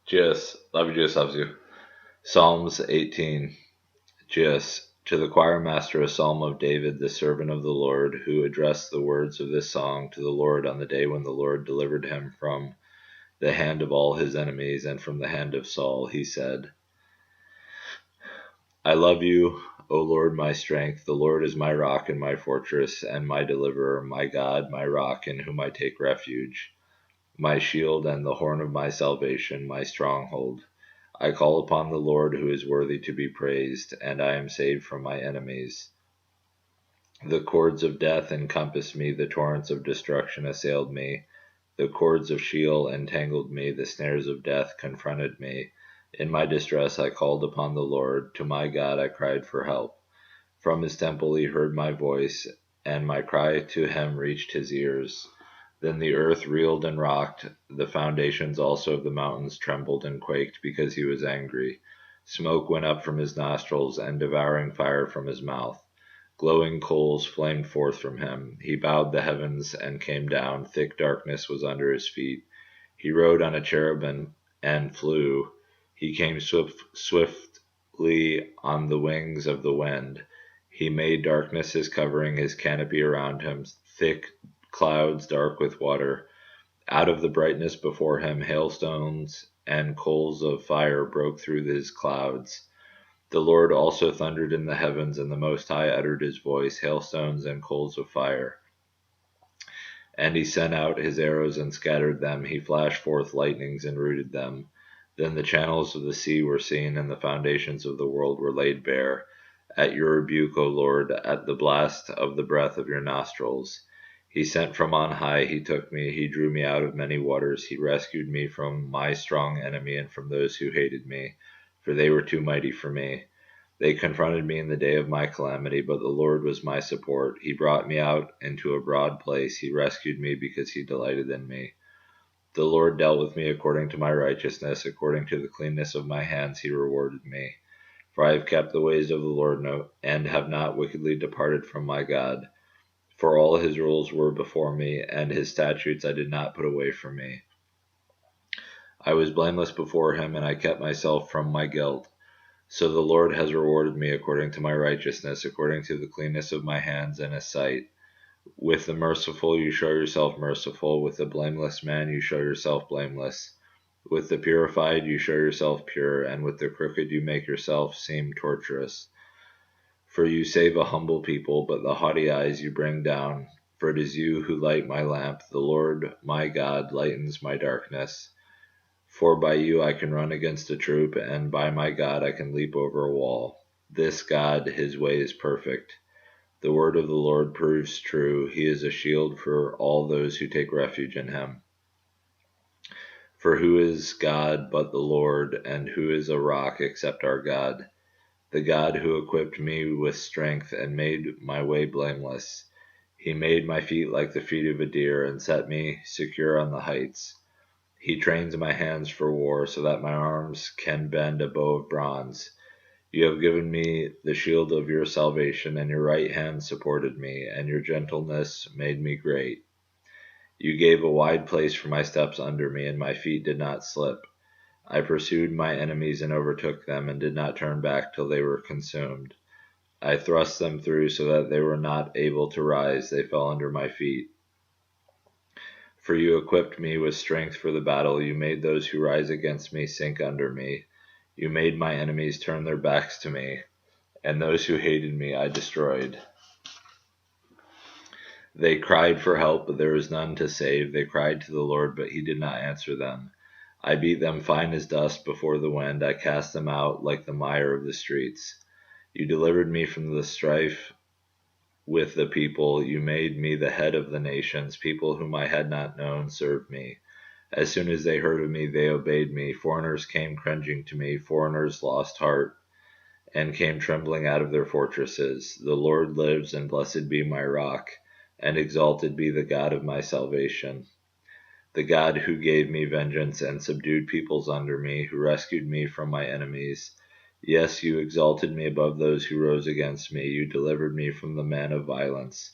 Jesus, love you, Jesus loves you. Psalms 18. Jesus, to the choir master, a psalm of David, the servant of the Lord, who addressed the words of this song to the Lord on the day when the Lord delivered him from the hand of all his enemies and from the hand of Saul. He said, I love you, O Lord, my strength. The Lord is my rock and my fortress and my deliverer, my God, my rock in whom I take refuge, my shield and the horn of my salvation, my stronghold. I call upon the Lord who is worthy to be praised, and I am saved from my enemies. The cords of death encompassed me, the torrents of destruction assailed me. The cords of Sheol entangled me, the snares of death confronted me. In my distress I called upon the Lord, to my God I cried for help. From his temple he heard my voice, and my cry to him reached his ears. Then the earth reeled and rocked, the foundations also of the mountains trembled and quaked because he was angry. Smoke went up from his nostrils, and devouring fire from his mouth. Glowing coals flamed forth from him. He bowed the heavens and came down. Thick darkness was under his feet. He rode on a cherubim and flew. He came swiftly on the wings of the wind. He made darkness his covering, his canopy around him, thick clouds dark with water. Out of the brightness before him, hailstones and coals of fire broke through his clouds. The Lord also thundered in the heavens, and the Most High uttered his voice, hailstones and coals of fire. And he sent out his arrows and scattered them. He flashed forth lightnings and rooted them. Then the channels of the sea were seen, and the foundations of the world were laid bare. At your rebuke, O Lord, at the blast of the breath of your nostrils. He sent from on high, he took me, he drew me out of many waters. He rescued me from my strong enemy and from those who hated me, for they were too mighty for me. They confronted me in the day of my calamity, but the Lord was my support. He brought me out into a broad place. He rescued me because he delighted in me. The Lord dealt with me according to my righteousness. According to the cleanness of my hands, he rewarded me. For I have kept the ways of the Lord and have not wickedly departed from my God. For all his rules were before me, and his statutes I did not put away from me. I was blameless before him, and I kept myself from my guilt. So the Lord has rewarded me according to my righteousness, according to the cleanness of my hands in his sight. With the merciful you show yourself merciful, with the blameless man you show yourself blameless. With the purified you show yourself pure, and with the crooked you make yourself seem tortuous. For you save a humble people, but the haughty eyes you bring down. For it is you who light my lamp. The Lord my God lightens my darkness. For by you I can run against a troop, and by my God I can leap over a wall. This God, his way is perfect. The word of the Lord proves true. He is a shield for all those who take refuge in him. For who is God but the Lord, and who is a rock except our God? The God who equipped me with strength and made my way blameless. He made my feet like the feet of a deer and set me secure on the heights. He trains my hands for war so that my arms can bend a bow of bronze. You have given me the shield of your salvation, and your right hand supported me, and your gentleness made me great. You gave a wide place for my steps under me, and my feet did not slip. I pursued my enemies and overtook them, and did not turn back till they were consumed. I thrust them through so that they were not able to rise. They fell under my feet. For you equipped me with strength for the battle. You made those who rise against me sink under me. You made my enemies turn their backs to me, and those who hated me I destroyed. They cried for help, but there was none to save. They cried to the Lord, but he did not answer them. I beat them fine as dust before the wind. I cast them out like the mire of the streets. You delivered me from the strife with the people. You made me the head of the nations. People whom I had not known served me. As soon as they heard of me, they obeyed me. Foreigners came cringing to me. Foreigners lost heart and came trembling out of their fortresses. The Lord lives, and blessed be my rock, and exalted be the God of my salvation. The God who gave me vengeance and subdued peoples under me, who rescued me from my enemies. Yes, you exalted me above those who rose against me. You delivered me from the men of violence.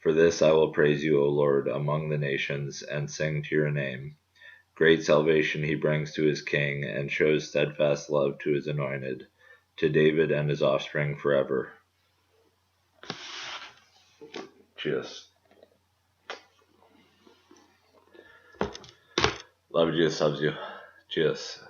For this I will praise you, O Lord, among the nations, and sing to your name. Great salvation he brings to his king, and shows steadfast love to his anointed, to David and his offspring forever. Cheers. Love Jesus loves you. Cheers.